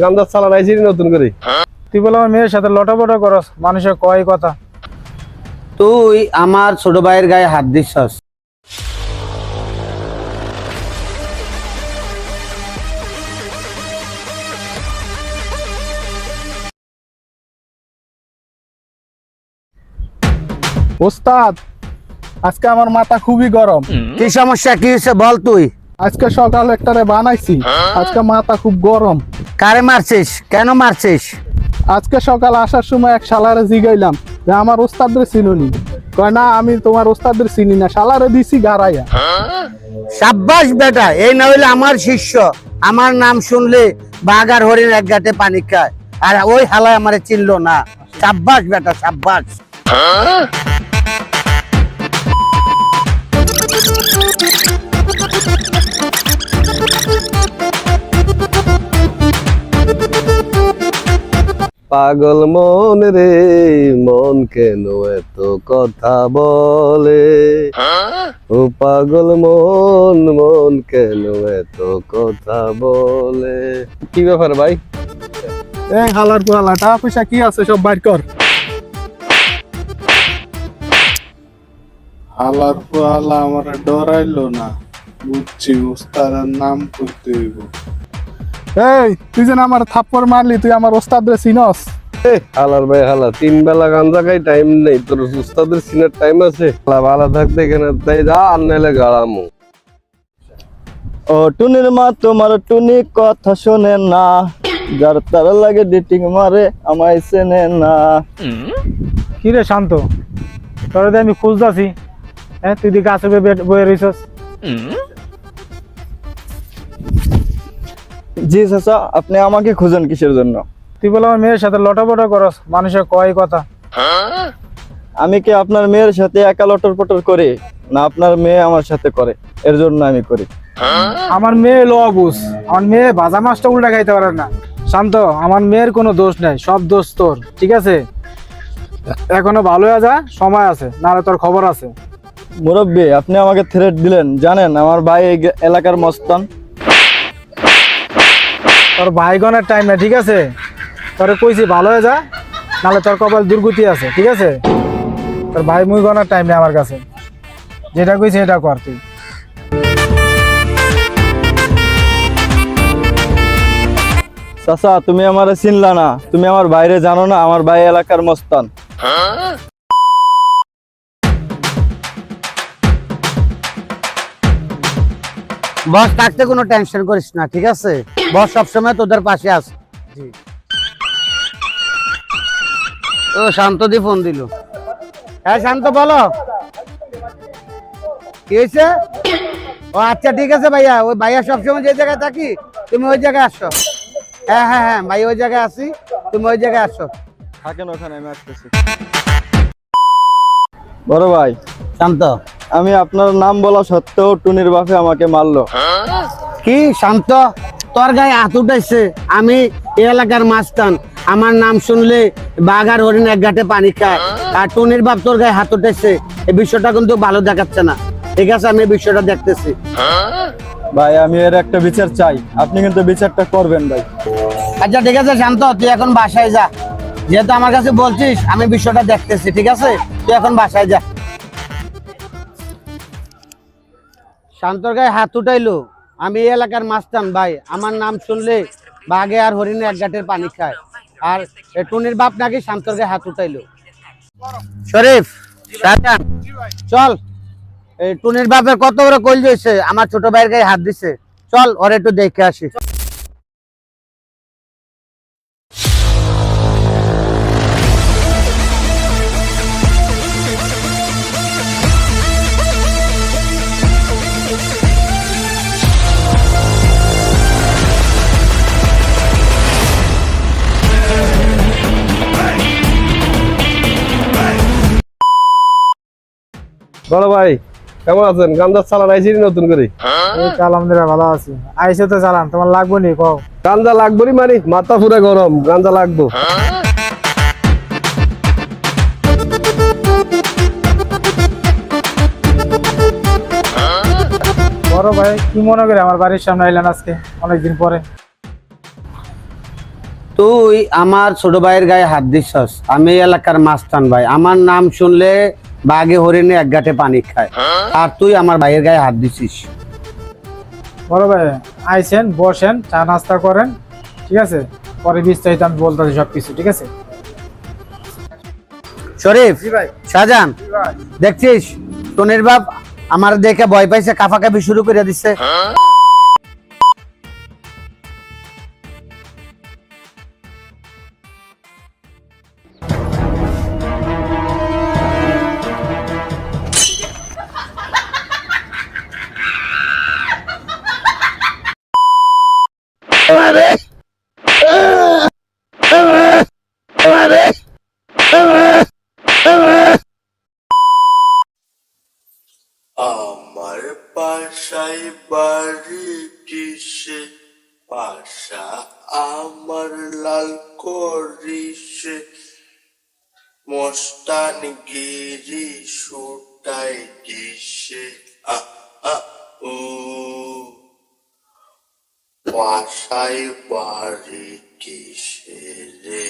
গান্দা চালান আইছি নতুন করে। তুই বলে আমার মেয়ের সাথে লটাপটা করস, মানুষের কয় কথা। তুই আমার ছোট ভাইয়ের গায়ে হাত দিছস। ওস্তাদ, আজকে আমার মাথা খুবই গরম। কি সমস্যা, কি হয়েছে বল তুই। আজকে সকাল একটারে বানাইছি, আজকে মাথা খুব গরম। কারে মারছিস, কেন মারছিস? আজকে সকাল আসার সময় এক শালারে জিগাইলাম যে আমার ওস্তাদের চিনুনি, কয় না আমি তোমার ওস্তাদের চিনি না, শালারে দিছি গারাইয়া। সাব্বাস বেটা, এই না হইলে আমার শিষ্য। আমার নাম শুনলে বাঘ আর হরিণ এক গাঁটে পানি খায়, আর ওই হালায় আমারে চিনলো না। সাব্বাস বেটা, সাব্বাস। পাগল মন রে মন কেন এত কথা বলে, ও পাগল মন মন কেন এত কথা বলে। কি ব্যাপার ভাই? এই হালার পোহালা, টাকা পয়সা কি আছে সব বাইর কর। হালার পোহালা আমার ডরাইলো না, বুঝছি ওস্তাদের নাম করতে হইব। এই তুই যেন আমার থাপ্পড় মারলি, তুই আমার ওস্তাদের চিনস? হালার ভাই হালা, 3 বেলা গাঞ্জা খাই, টাইম নেই তোর উস্তাদের সিনের টাইম আছে? ভালো থাকতে এখানে তাই যা, আর নাইলে গাড়ামো। ও টুনির মা তোমার টুনি কথা শোনে না, যার তার লাগে ডেটিং মারে আমায় চেনে না। কি রে শান্ত, তোর আমি খুঁজতাছি। হ্যাঁ, তুই দিকে আসবে বয়ে রইছস। জি চাচা, আপনি আমাকে খুঁজেন কিসের জন্য? তুই বলে আমার মেয়ের সাথে লটাপটা করস, মানুষের কয় কথা। আমি কি আপনার মেয়ের সাথে একা লটর পটর করি, না আপনার মেয়ে আমার সাথে করে? এর জন্য আমি করি। আমার মেয়ে লবুস, আমার মেয়ে ভাজা মাছটা উল্টা খাইতে পারে না। শান্ত, আমার মেয়ের কোনো দোষ নাই, সব দোষ তোর। ঠিক আছে, এখনো ভালো হয়ে যা, সময় আছে, নাহলে তোর খবর আছে। মুরব্বী, আপনি আমাকে থ্রেট দিলেন, জানেন আমার ভাই এই এলাকার মস্তান। তোর ভাইগণের টাইম না, ঠিক আছে? তোরে কইছি ভালো হয়ে যা, নাহলে তোর কপাল দুর্গতি আছে। ঠিক আছে, তোর ভাই মুইগণের টাইম নেই আমার কাছে। যেটা কইছি এটা কর তুই। চাচা, তুমি আমার চিনলা না, তুমি আমার বাইরে জানো না, আমার ভাই এলাকার মস্তান। বস থাকতে কোনো টেনশন করিস না, ঠিক আছে? বস সবসময় তোদের পাশে আছে। ও শান্তদি ফোন দিল। হ্যাঁ শান্ত, বলো কি হয়েছে? ও আচ্ছা ঠিক আছে ভাইয়া, ওই ভাইয়া সবসময় যে জায়গায় থাকি তুমি ওই জায়গায় আসো। হ্যাঁ হ্যাঁ হ্যাঁ ভাই, ওই জায়গায় আসি, তুমি ওই জায়গায় আসো। থাকেন ওখানে, আমি আসতেছি। বড় ভাই শান্ত, আমি আপনার নাম বলা সত্ত্বেও টুনির বাপে আমাকে মারলো। কি শান্ত, তোর গায়ে হাত উঠাইছে? আমি এই এলাকার মাস্তান, আমার নাম শুনলে বাঘ আর হরিণ এক ঘাটে পানি খায়, আর টুনির বাপ তোর গায়ে হাত উঠাইছে। এই বিষয়টা কিন্তু ভালো দেখাচ্ছে না। ঠিক আছে, আমি এই বিষয়টা দেখতেছি। ভাই আমি এর একটা বিচার চাই, আপনি কিন্তু বিচারটা করবেন ভাই। আচ্ছা ঠিক আছে শান্ত, তুই এখন বাসায় যা। যেহেতু আমার কাছে বলছিস, আমি বিষয়টা দেখতেছি। ঠিক আছে, তুই এখন বাসায় যা। শান্তর গায়ে হাত উঠাইলো, আমি এই এলাকার মাস্তান ভাই, আমার নাম শুনলে বাঘে আর হরিণে এক ঘাটের পানি খায়, আর টুনির বাপ নাকি শান্তর গায়ে হাত উঠাইলো। শরীফ, শাহজাহান, চল। এই টুনির বাপের কত বড় কইল দিয়েছে, আমার ছোট ভাইয়ের গায়ে হাত দিছে। চল ওর একটু দেখে আসি। বড় ভাই কেমন আছেন? গান্দা চালান আইছি নতুন করে। আলহামদুলিল্লাহ ভালো আছি। আইসে তো চালান, তোমার লাগবো নি? কও। গাঞ্জা লাগবো নি, মানে মাথা পুরা গরম, গাঞ্জা লাগবো। বড় ভাই কি মনে করে আমার বাড়ির সামনে আইলেন আজকে অনেকদিন পরে? তুই আমার ছোট ভাইয়ের গায়ে হাত দিছস। আমি এই এলাকার মাস্তান ভাই, আমার নাম শুনলে বাঘে হরিণে এক গাঁটে পানি খায়, আর তুই আমার ভাইয়ের গায়ে হাত দিছিস। বড় ভাই আইসেন, বসেন, চা নাস্তা করেন, ঠিক আছে? পরে বিস্তারিত আমি বলতেছি সবকিছু, ঠিক আছে? শরীফ, জি ভাই। শাহজাহান, দেখছিস টুনির বাপ আমার দেখে ভয় পাইছে, কাফাকাফি শুরু করে দিচ্ছে। আমার বাসায় বাড়ি কিসে, বাসা আমার লাল করিসে, মস্তান গিরি সুটাই কিসে, আ আ ও বাসায় বাড়ি কিসে রে।